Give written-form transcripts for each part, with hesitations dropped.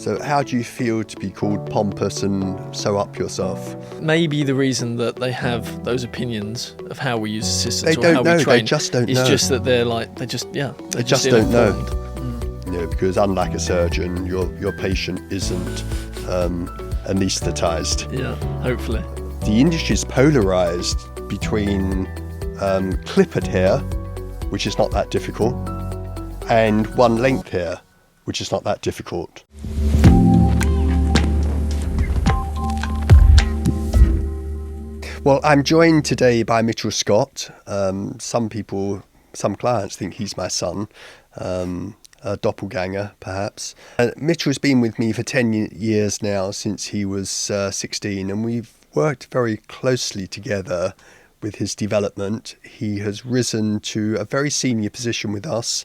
So how do you feel to be called pompous and sew up yourself? Maybe the reason that they have those opinions of how we use assistants They or how don't know, we train they just don't know. is just that they just don't know. ill-informed. You know, because unlike a surgeon, your patient isn't anaesthetised. Yeah, hopefully. The industry's polarised between clippered hair, which is not that difficult, and one length hair, which is not that difficult. Well, I'm joined today by Mitchell Scott. Some clients think he's my son, a doppelganger perhaps. Mitchell's been with me for 10 years now, since he was 16, and we've worked very closely together with his development. He has risen to a very senior position with us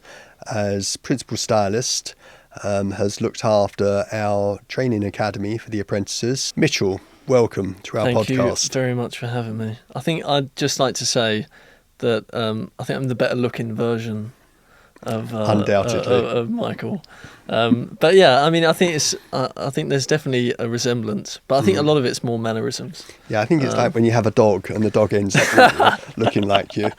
as principal stylist, has looked after our training academy for the apprentices. Mitchell, welcome to our podcast. Thank you very much for having me. I think I'd just like to say that I think I'm the better looking version of undoubtedly of Michael. But yeah, I mean, I think there's definitely a resemblance, but I think a lot of it's more mannerisms. Yeah, I think it's like when you have a dog and the dog ends up looking like you.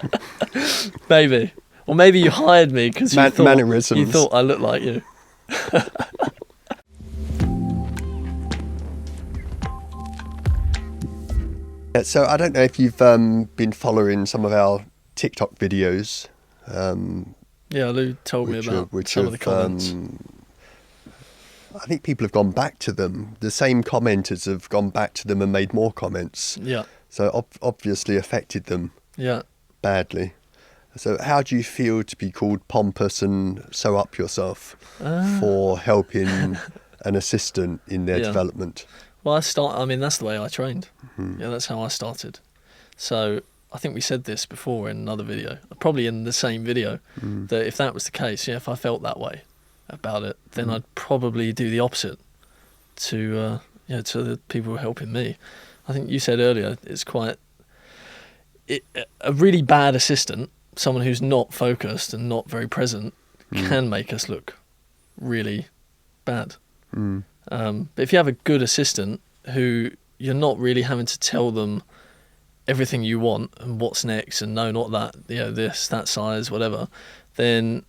Maybe. Or maybe you hired me because you thought I looked like you. So I don't know if you've been following some of our TikTok videos. Yeah, Lou told me about some of the comments. I think people have gone back to them. The same commenters have gone back to them and made more comments. Yeah. So obviously affected them. Yeah. Badly. So how do you feel to be called pompous and sew up yourself for helping an assistant in their development? Well, that's the way I trained. Mm-hmm. Yeah, that's how I started. So I think we said this before in another video, probably in the same video, that if that was the case, if I felt that way about it, then I'd probably do the opposite to the people who are helping me. I think you said earlier, it's a really bad assistant, someone who's not focused and not very present, can make us look really bad. But if you have a good assistant who you're not really having to tell them everything you want and what's next and no, not that, this, that size, whatever, then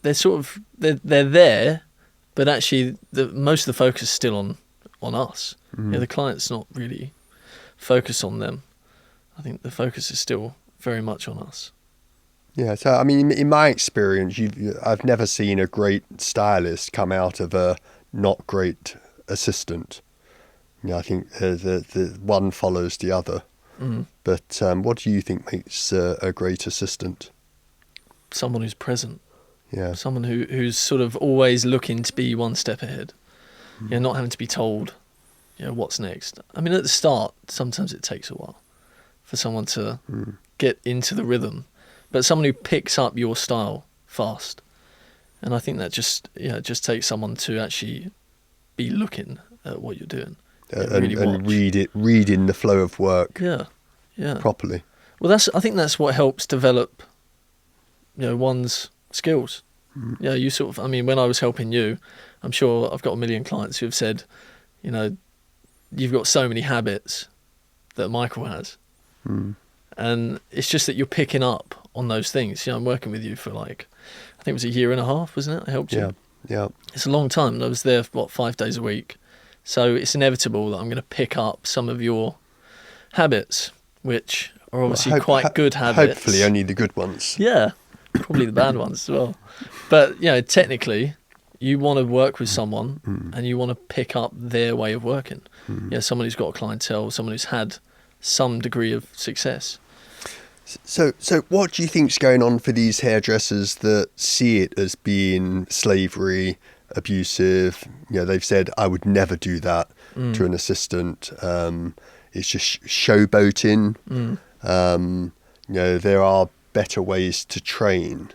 they're they're there, but actually most of the focus is still on us. The client's not really focused on them. I think the focus is still very much on us. Yeah, so I mean, in my experience, I've never seen a great stylist come out of a not great assistant. I think the one follows the other. But what do you think makes a great assistant? Someone who's present. Yeah. Someone who's sort of always looking to be one step ahead. Not having to be told, what's next. I mean, at the start, sometimes it takes a while for someone to get into the rhythm, but someone who picks up your style fast. And I think that just takes someone to actually be looking at what you're doing. And reading the flow of work properly. Well, I think that's what helps develop one's skills. You sort of, I mean, when I was helping you, I'm sure I've got a million clients who have said, you've got so many habits that Michael has. And it's just that you're picking up on those things. I'm working with you for I think it was a year and a half, wasn't it? I helped you. Yeah. It's a long time. I was there for 5 days a week. So it's inevitable that I'm going to pick up some of your habits, which are obviously quite good habits. Hopefully only the good ones. Yeah, probably the bad ones as well. But, technically, you want to work with someone and you want to pick up their way of working. Someone who's got a clientele, someone who's had some degree of success. So what do you think's going on for these hairdressers that see it as being slavery, abusive? They've said, I would never do that to an assistant. It's just showboating. There are better ways to train.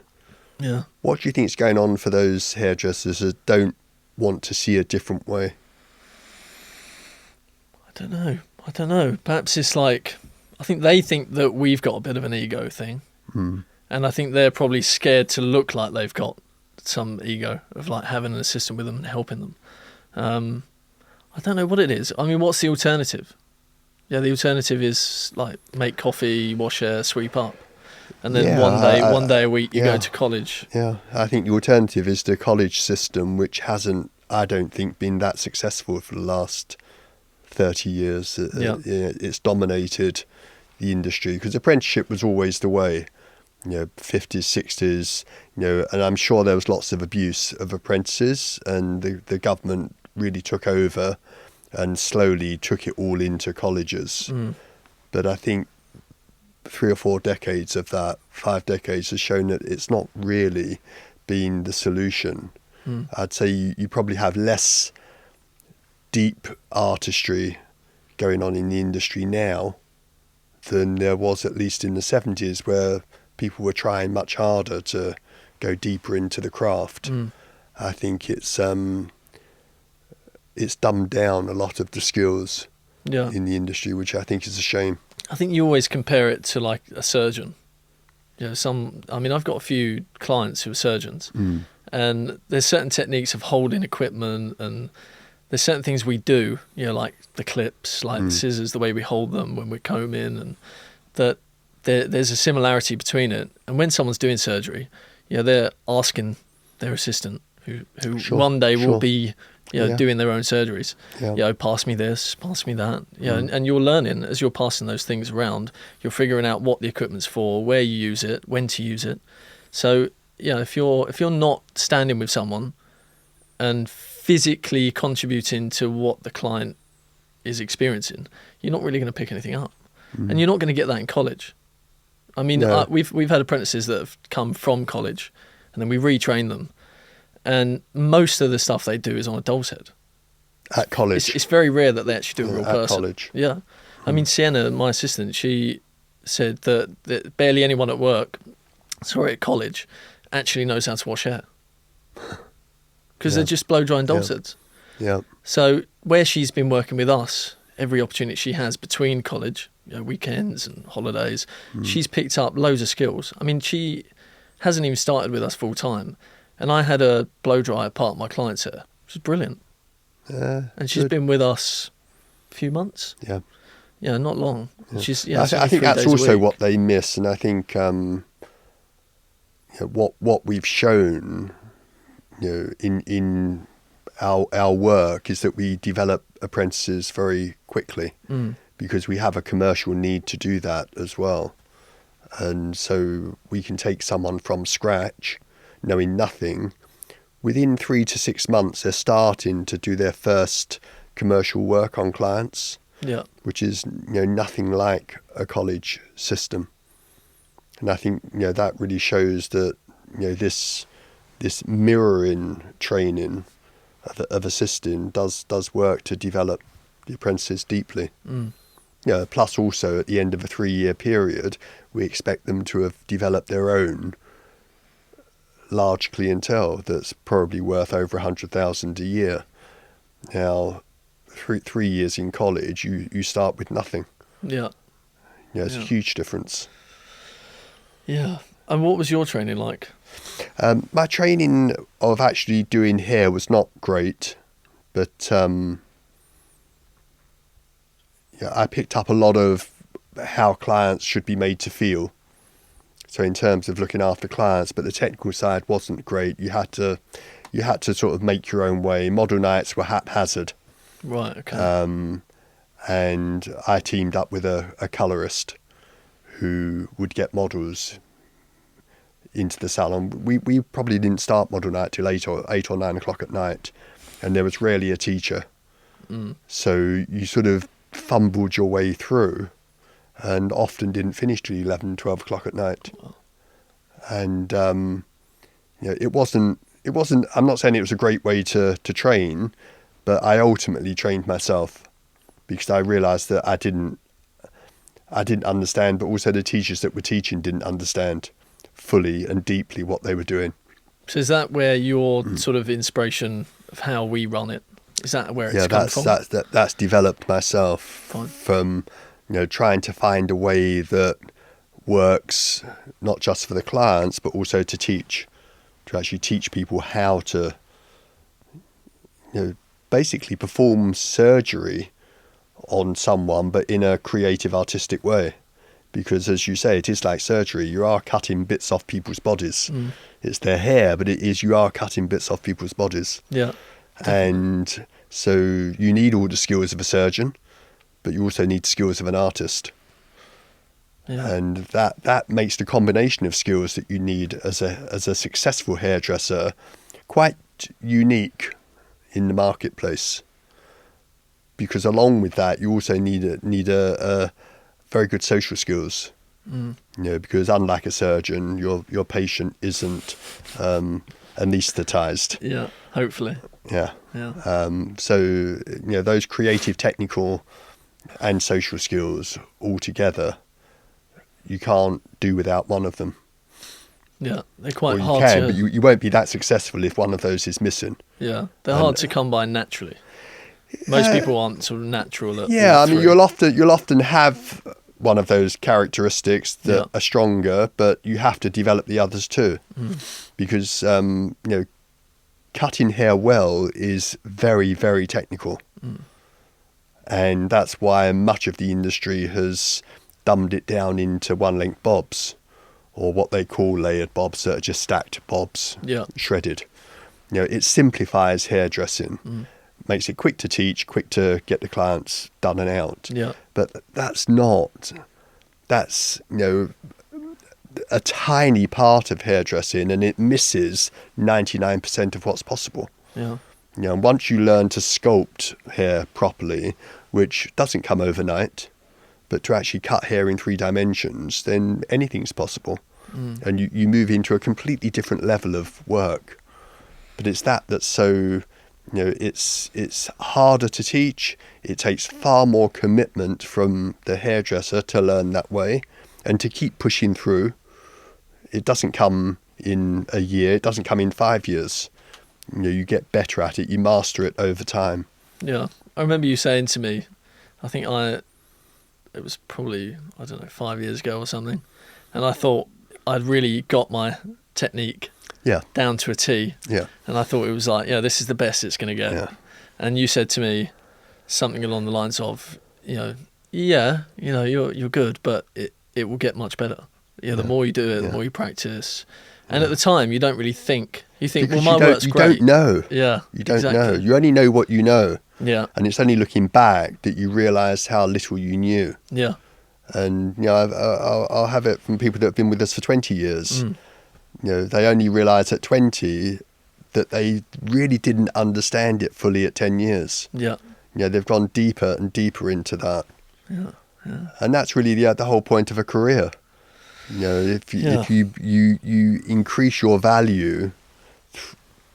Yeah. What do you think's going on for those hairdressers that don't want to see a different way? I don't know. Perhaps it's I think they think that we've got a bit of an ego thing. And I think they're probably scared to look like they've got some ego of like having an assistant with them and helping them. I don't know what it is. I mean, what's the alternative? Yeah, the alternative is like make coffee, wash hair, sweep up, and then one day a week you go to college. Yeah, I think the alternative is the college system, which hasn't, I don't think, been that successful for the last 30 years. It's dominated the industry because apprenticeship was always the way. 50s, 60s, and I'm sure there was lots of abuse of apprentices, and the government really took over and slowly took it all into colleges. But I think 3 or 4 decades of that, 5 decades, has shown that it's not really been the solution. I'd say you probably have less deep artistry going on in the industry now than there was at least in the 70s, where people were trying much harder to go deeper into the craft. I think it's dumbed down a lot of the skills in the industry, which I think is a shame. I think you always compare it to like a surgeon. I've got a few clients who are surgeons, and there's certain techniques of holding equipment, and there's certain things we do, like the clips, like the scissors, the way we hold them when we're combing, and that there's a similarity between it. And when someone's doing surgery, they're asking their assistant, who one day will be doing their own surgeries. Pass me this, pass me that. And you're learning as you're passing those things around. You're figuring out what the equipment's for, where you use it, when to use it. So if you're not standing with someone and physically contributing to what the client is experiencing, you're not really going to pick anything up, and you're not going to get that in college. I mean, we've had apprentices that have come from college, and then we retrain them. And most of the stuff they do is on a doll's head. At college. It's very rare that they actually do a real person. At college. Yeah. I mean, Sienna, my assistant, she said that barely anyone at college, actually knows how to wash hair. Because they're just blow drying doll's heads. Yeah. So where she's been working with us, every opportunity she has between college, weekends and holidays, she's picked up loads of skills. I mean, she hasn't even started with us full time. And I had a blow dryer part of my client's hair, which is brilliant. And she's been with us a few months. Yeah, not long. She's I think that's also what they miss, and I think what we've shown, in our work is that we develop apprentices very quickly because we have a commercial need to do that as well, and so we can take someone from scratch, knowing nothing. Within 3 to 6 months, they're starting to do their first commercial work on clients, which is nothing like a college system. And I think that really shows that this mirroring training of assisting does work to develop the apprentices deeply. Plus also at the end of a 3-year period, we expect them to have developed their own large clientele that's probably worth over 100,000 a year. Now, 3 years in college, you start with nothing. It's a huge difference. And what was your training like? My training of actually doing hair was not great, but I picked up a lot of how clients should be made to feel. So in terms of looking after clients, but the technical side wasn't great. You had to sort of make your own way. Model nights were haphazard. Right. Okay. And I teamed up with a colourist who would get models into the salon. We probably didn't start model night till 8 or 9 o'clock at night, and there was rarely a teacher. So you sort of fumbled your way through, and often didn't finish till 11, 12 o'clock at night. And it wasn't. I'm not saying it was a great way to train, but I ultimately trained myself because I realised that I didn't understand, but also the teachers that were teaching didn't understand fully and deeply what they were doing. So is that where your sort of inspiration of how we run it? Is that where it's come from? That's developed myself from trying to find a way that works not just for the clients but also to teach to actually teach people how to, basically perform surgery on someone, but in a creative, artistic way. Because as you say, it is like surgery. You are cutting bits off people's bodies. It's their hair, but you are cutting bits off people's bodies. Yeah. Definitely. And so you need all the skills of a surgeon, but you also need skills of an artist. Yeah. And that makes the combination of skills that you need as a successful hairdresser quite unique in the marketplace. Because along with that, you also need a very good social skills. Because unlike a surgeon, your patient isn't anaesthetized. Yeah. Hopefully. Yeah. Yeah. So those creative, technical, and social skills all together, you can't do without one of them. Yeah, they're quite Or you hard can, to. but you won't be that successful if one of those is missing. Yeah, they're hard to come by naturally. Most people aren't sort of natural at Yeah, all I mean, three. you'll often have one of those characteristics that are stronger, but you have to develop the others too, because cutting hair well is very, very technical, and that's why much of the industry has dumbed it down into one-length bobs, or what they call layered bobs, that are just stacked bobs, shredded. It simplifies hairdressing, makes it quick to teach, quick to get the clients done and out. Yeah. But that's a tiny part of hairdressing, and it misses 99% of what's possible. Yeah. And once you learn to sculpt hair properly, which doesn't come overnight, but to actually cut hair in 3 dimensions, then anything's possible. And you move into a completely different level of work. But it's that's so, it's harder to teach. It takes far more commitment from the hairdresser to learn that way and to keep pushing through. It doesn't come in a year. It doesn't come in 5 years. You get better at it. You master it over time. Yeah. I remember you saying to me, I think it was probably, 5 years ago or something, and I thought I'd really got my technique down to a T. Yeah. And I thought it was like, this is the best it's going to get. Yeah. And you said to me something along the lines of, you're good, but it will get much better. The more you do it, the more you practice. And at the time, you don't really think. You think, Because well, my work's great. You don't know. Yeah. You don't know. You only know what you know. Yeah. And it's only looking back that you realise how little you knew. Yeah. And I'll have it from people that have been with us for 20 years. They only realise at 20 that they really didn't understand it fully at 10 years. Yeah. They've gone deeper and deeper into that. Yeah. Yeah. And that's really the whole point of a career. If you increase your value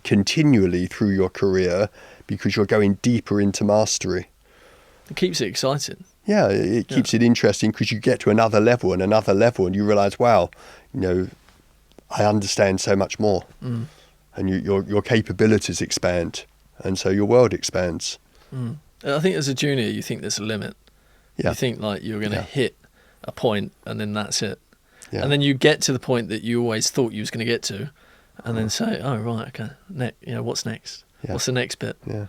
continually through your career because you're going deeper into mastery. It keeps it exciting. Yeah, it keeps it interesting because you get to another level and you realise, wow, I understand so much more. And your capabilities expand, and so your world expands. I think as a junior, you think there's a limit. Yeah. You think like you're going to hit a point and then that's it. Yeah. And then you get to the point that you always thought you was going to get to, and then say, "Oh right, okay, what's next? Yeah. What's the next bit?" Yeah.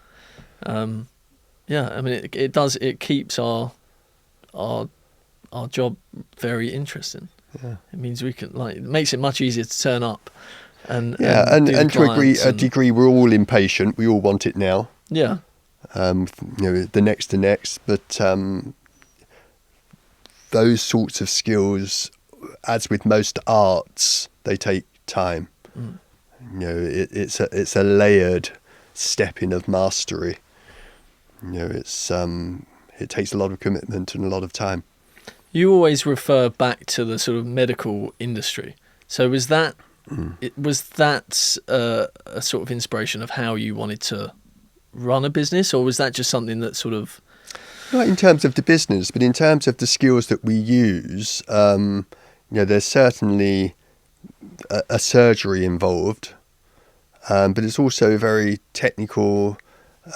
I mean, it keeps our job very interesting. Yeah. It means we can it makes it much easier to turn up and to a degree, we're all impatient. We all want it now. Yeah. The next, but those sorts of skills, as with most arts, they take time. It's a layered stepping of mastery. It takes a lot of commitment and a lot of time. You always refer back to the sort of medical industry. So was that a sort of inspiration of how you wanted to run a business, or was that just something that sort of... Not in terms of the business, but in terms of the skills that we use, there's certainly a surgery involved, but it's also very technical.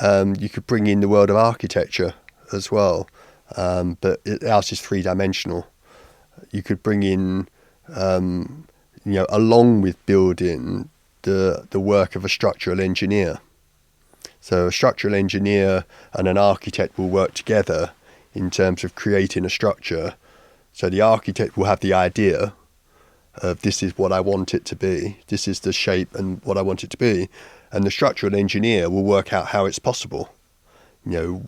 You could bring in the world of architecture as well, but ours is 3-dimensional. You could bring in, along with building, the work of a structural engineer. So a structural engineer and an architect will work together in terms of creating a structure. So the architect will have the idea of this is what I want it to be, this is the shape and what I want it to be, and the structural engineer will work out how it's possible. You know,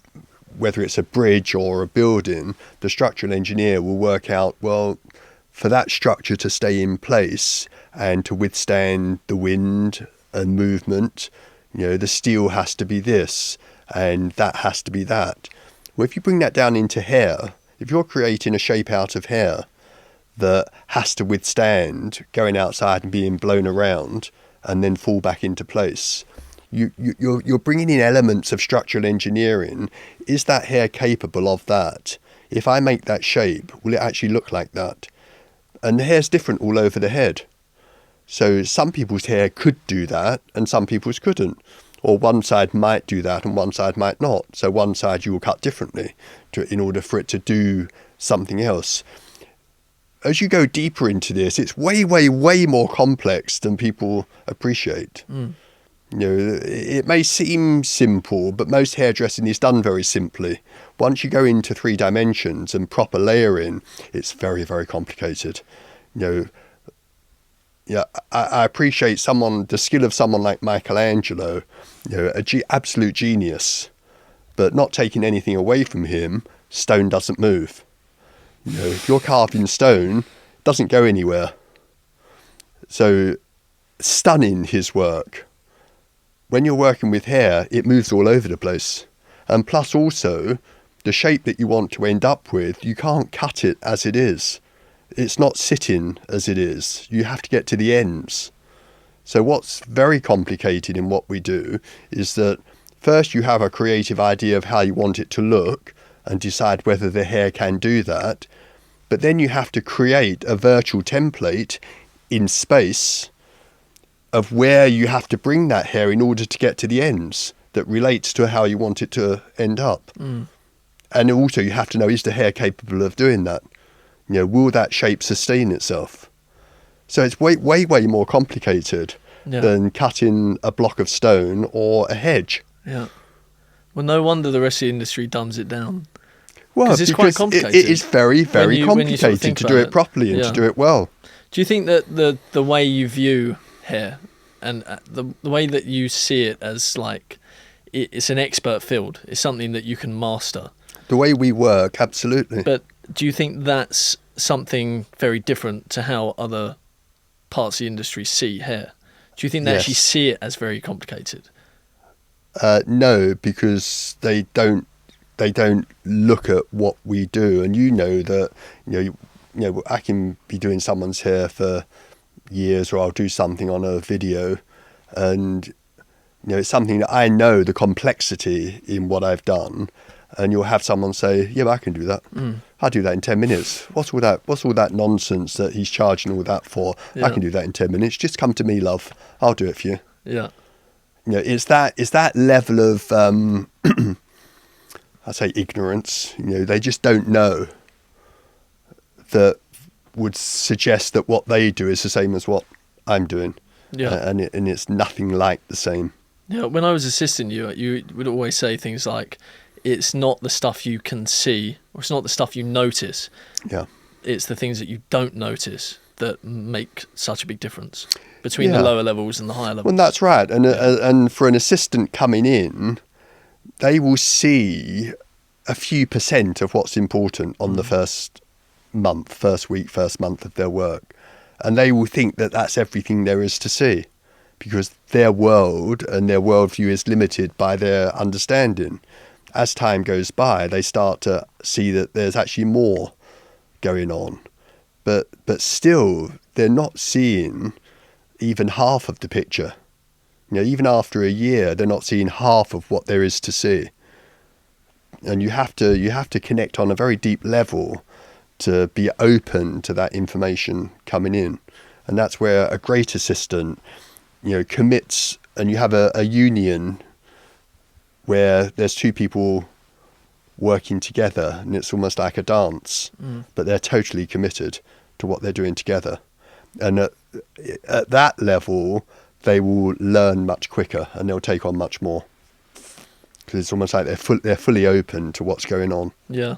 whether it's a bridge or a building, the structural engineer will work out, well, for that structure to stay in place and to withstand the wind and movement, you know, the steel has to be this and that has to be that. Well, if you bring that down into hair, if you're creating a shape out of hair that has to withstand going outside and being blown around and then fall back into place, you're bringing in elements of structural engineering. Is that hair capable of that? If I make that shape, will it actually look like that? And the hair's different all over the head. So some people's hair could do that and some people's couldn't. Or one side might do that and one side might not. So one side you will cut differently in order for it to do something else. As you go deeper into this, it's way, way, way more complex than people appreciate. You know, it may seem simple, but most hairdressing is done very simply. Once you go into 3 dimensions and proper layering, it's very, very complicated. You know, yeah, I appreciate the skill of someone like Michelangelo, you know, absolute genius, but not taking anything away from him, stone doesn't move. You know, if you're carving stone, it doesn't go anywhere. So, stunning his work. When you're working with hair, it moves all over the place. And plus also, the shape that you want to end up with, you can't cut it as it is. It's not sitting as it is. You have to get to the ends. So what's very complicated in what we do is that first you have a creative idea of how you want it to look and decide whether the hair can do that. But then you have to create a virtual template in space of where you have to bring that hair in order to get to the ends that relates to how you want it to end up. And also you have to know, is the hair capable of doing that? You know, will that shape sustain itself? So it's way, way, way more complicated than cutting a block of stone or a hedge. Yeah. Well, no wonder the rest of the industry dumbs it down. Well, because it's quite complicated. It is very, very complicated to do it properly and to do it well. Do you think that the way you view hair and the way that you see it as like it's an expert field, it's something that you can master? The way we work, absolutely. But do you think that's something very different to how other parts of the industry see hair? Do you think they actually see it as very complicated? No, because they don't look at what we do. And you know that, you know, I can be doing someone's hair for years, or I'll do something on a video, and you know, it's something that I know the complexity in what I've done. And you'll have someone say, yeah, I can do that. I'll do that in 10 minutes. What's all that nonsense that he's charging all that for? I can do that in 10 minutes. Just come to me, love. I'll do it for you. Yeah. You know, it's that level of, I say ignorance. You know, they just don't know, that would suggest that what they do is the same as what I'm doing. Yeah. And it's nothing like the same. Yeah. When I was assisting you, you would always say things like, it's not the stuff you can see, or it's not the stuff you notice. Yeah. It's the things that you don't notice that make such a big difference between the lower levels and the higher levels. Well, that's right. And for an assistant coming in, they will see a few % of what's important on the first month, first week, first month of their work. And they will think that that's everything there is to see, because their world and their worldview is limited by their understanding. As time goes by, they start to see that there's actually more going on. But still, they're not seeing even half of the picture. You know, even after a year, they're not seeing half of what there is to see. And you have to connect on a very deep level to be open to that information coming in. And that's where a great assistant, you know, commits, and you have a union where there's 2 people working together, and it's almost like a dance, but they're totally committed to what they're doing together. And at that level, they will learn much quicker and they'll take on much more. Because it's almost like they're fully open to what's going on. Yeah.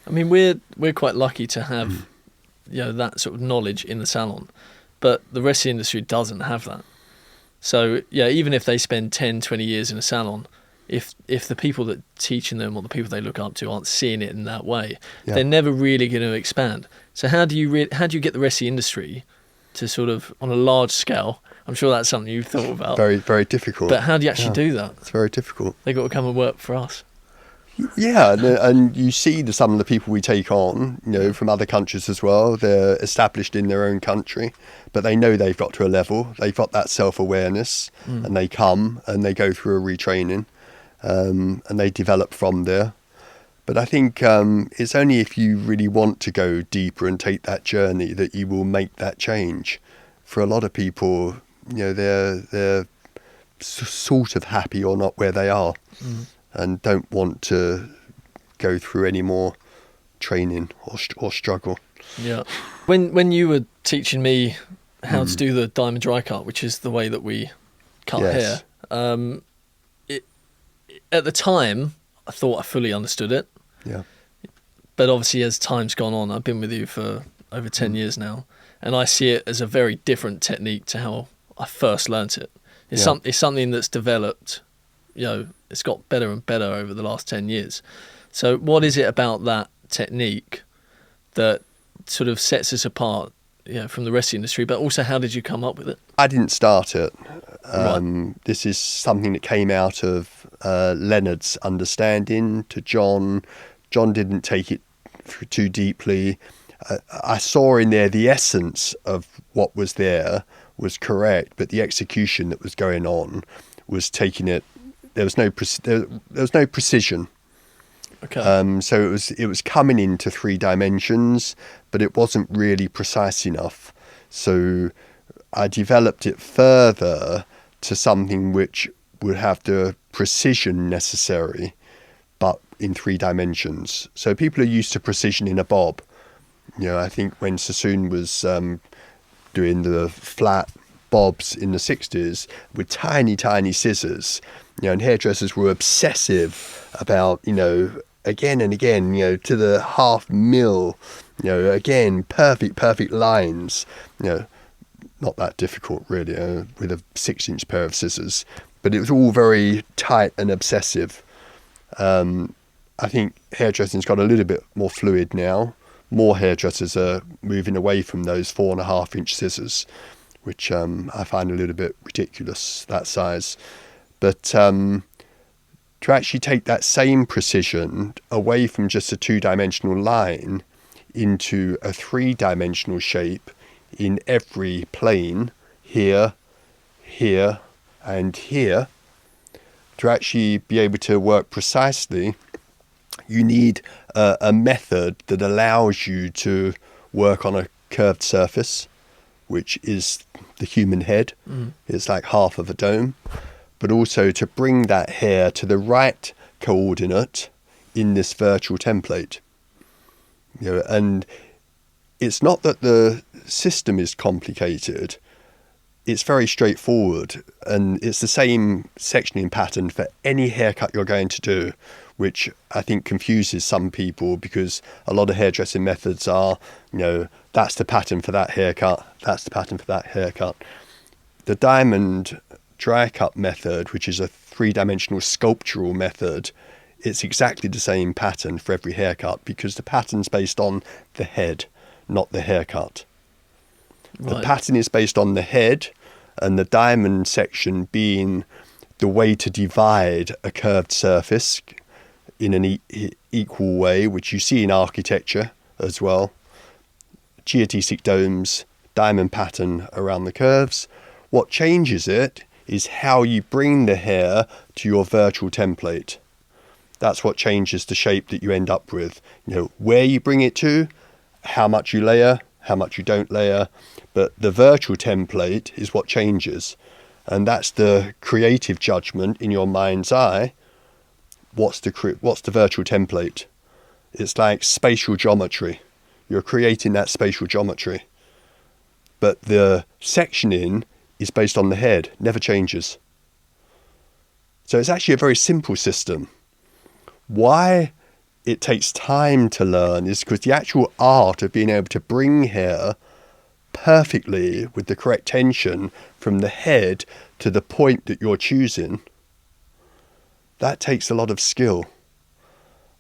I mean, we're quite lucky to have that sort of knowledge in the salon, but the rest of the industry doesn't have that. So yeah, even if they spend 10, 20 years in a salon, if the people that are teaching them or the people they look up to aren't seeing it in that way, they're never really going to expand. So how do you get the rest of the industry to sort of, on a large scale, I'm sure that's something you've thought about. Very, very difficult. But how do you actually do that? It's very difficult. They've got to come and work for us. Yeah, and you see some of the people we take on, from other countries as well. They're established in their own country, but they know they've got to a level. They've got that self-awareness, and they come and they go through a retraining, and they develop from there. But I think it's only if you really want to go deeper and take that journey that you will make that change. For a lot of people, they're sort of happy or not where they are. And don't want to go through any more training or struggle. Yeah. When you were teaching me how to do the diamond dry cut, which is the way that we cut hair, at the time I thought I fully understood it. Yeah. But obviously as time's gone on, I've been with you for over 10 years now, and I see it as a very different technique to how I first learnt it. It's something that's developed, it's got better and better over the last 10 years. So what is it about that technique that sort of sets us apart, from the rest of the industry? But also, how did you come up with it? I didn't start it. Right. This is something that came out of Leonard's understanding to John. John didn't take it too deeply. I saw in there the essence of what was there was correct, but the execution that was going on was taking it. There was no precision. Okay. So it was coming into 3 dimensions, but it wasn't really precise enough. So I developed it further to something which would have the precision necessary, but in 3 dimensions. So people are used to precision in a bob. I think when Sassoon was doing the flat bobs in the 60s with tiny, tiny scissors, and hairdressers were obsessive about, again and again, to the half mil, again, perfect lines, not that difficult really, with a 6-inch pair of scissors, but it was all very tight and obsessive. I think hairdressing's got a little bit more fluid now. More hairdressers are moving away from those 4.5-inch scissors, which I find a little bit ridiculous, that size. But to actually take that same precision away from just a 2-dimensional line into a 3-dimensional shape in every plane, here, here, and here, to actually be able to work precisely, you need a method that allows you to work on a curved surface, which is the human head. It's like half of a dome. But also to bring that hair to the right coordinate in this virtual template. And it's not that the system is complicated. It's very straightforward, and it's the same sectioning pattern for any haircut you're going to do, which I think confuses some people, because a lot of hairdressing methods are, that's the pattern for that haircut, that's the pattern for that haircut. The diamond dry cut method, which is a 3-dimensional sculptural method, it's exactly the same pattern for every haircut, because the pattern's based on the head, not the haircut. Right. The pattern is based on the head, and the diamond section being the way to divide a curved surface in an equal way, which you see in architecture as well. Geodesic domes, diamond pattern around the curves. What changes it is how you bring the hair to your virtual template. That's what changes the shape that you end up with. Where you bring it to, how much you layer, how much you don't layer, but the virtual template is what changes. And that's the creative judgment in your mind's eye. What's the virtual template? It's like spatial geometry. You're creating that spatial geometry. But the sectioning is based on the head, never changes. So it's actually a very simple system. Why it takes time to learn is because the actual art of being able to bring hair perfectly with the correct tension from the head to the point that you're choosing, that takes a lot of skill.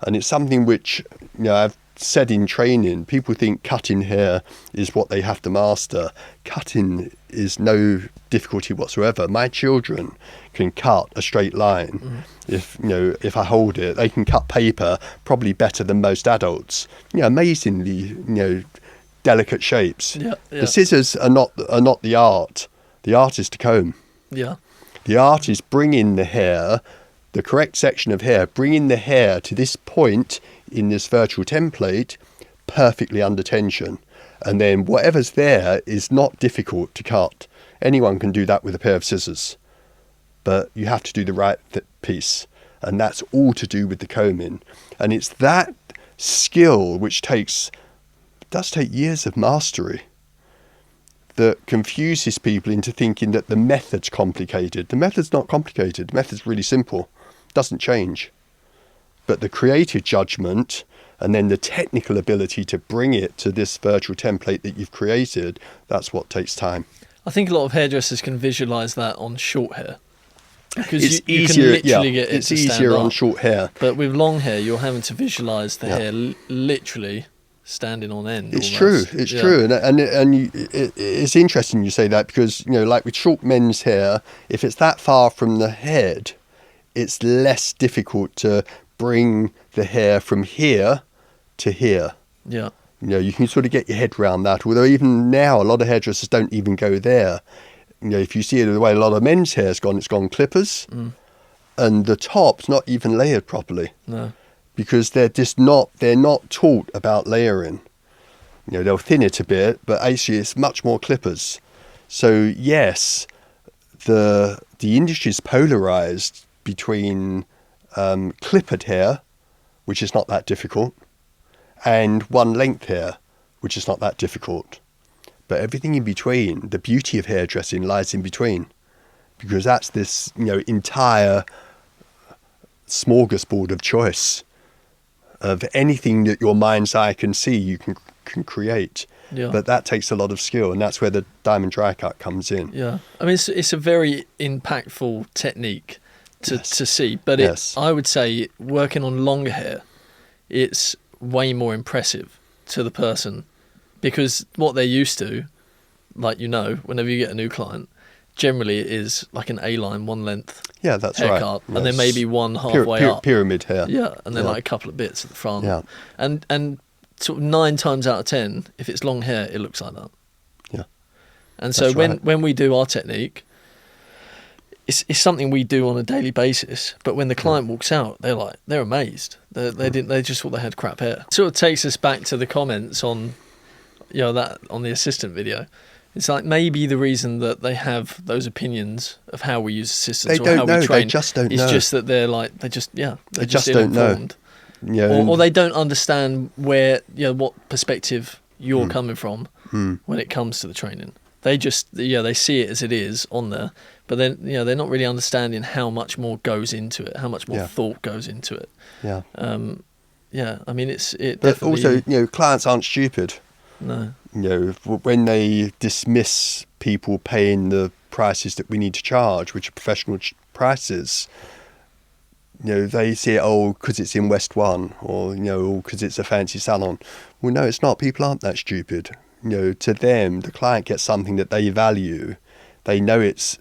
And it's something which, I've said in training, people think cutting hair is what they have to master. Cutting is no difficulty whatsoever. My children can cut a straight line. If I hold it, they can cut paper probably better than most adults. Amazingly, delicate shapes. Yeah. The scissors are not the art. The art is to comb. Yeah. The art is bringing the hair, the correct section of hair, bringing the hair to this point in this virtual template perfectly under tension. And then whatever's there is not difficult to cut. Anyone can do that with a pair of scissors. But you have to do the right piece. And that's all to do with the combing. And it's that skill which does take years of mastery that confuses people into thinking that the method's complicated. The method's not complicated. The method's really simple. Doesn't change. But the creative judgment and then the technical ability to bring it to this virtual template that you've created, that's what takes time. I think a lot of hairdressers can visualize that on short hair. Because It's you easier, can literally get it it's to stand easier on up. short hair. But with long hair, you're having to visualize the hair literally standing on end. It's almost. true. It's true, it's interesting you say that because like with short men's hair, if it's that far from the head, it's less difficult to bring the hair from here to here. Yeah. You can sort of get your head around that. Although even now, a lot of hairdressers don't even go there. If you see it the way a lot of men's hair's gone, it's gone clippers, and the top's not even layered properly. No. Because they're not taught about layering. They'll thin it a bit, but actually it's much more clippers. So yes, the industry's polarized between clippered hair, which is not that difficult, and one length hair, which is not that difficult. But everything in between, the beauty of hairdressing lies in between, because that's this entire smorgasbord of choice. Of anything that your mind's eye can see, you can create. Yeah. But that takes a lot of skill, and that's where the diamond dry cut comes in. Yeah. I mean, it's a very impactful technique to see. But I would say working on longer hair, it's way more impressive to the person because what they're used to, like whenever you get a new client, generally it is like an A-line, one length that's haircut, right. and then maybe one halfway up. Pyramid hair. Yeah, and then like a couple of bits at the front. Yeah. And sort of 9 times out of 10, if it's long hair, it looks like that. Yeah. And so when we do our technique, it's something we do on a daily basis. But when the client walks out, they're amazed. They just thought they had crap hair. It sort of takes us back to the comments on that on the assistant video. It's like maybe the reason that they have those opinions of how we use assistants or how we train they just don't know. It's just that they just don't know. Or they don't understand where what perspective you're coming from when it comes to the training. They just they see it as it is on there, but then they're not really understanding how much more goes into it, how much more thought goes into it. Yeah. I mean it. But also clients aren't stupid. No. When they dismiss people paying the prices that we need to charge, which are professional prices, they say, because it's in West One, or, because it's a fancy salon. Well, no, it's not. People aren't that stupid. To them, the client gets something that they value. They know it's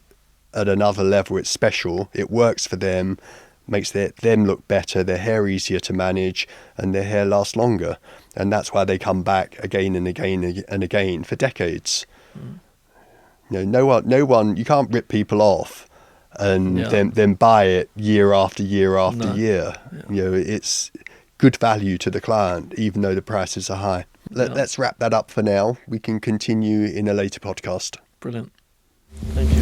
at another level, it's special, it works for them, makes them look better, their hair easier to manage, and their hair lasts longer. And that's why they come back again and again and again for decades. No one, you can't rip people off and then buy it year after year after year. It's good value to the client, even though the prices are high. Let's wrap that up for now. We can continue in a later podcast. Brilliant. Thank you.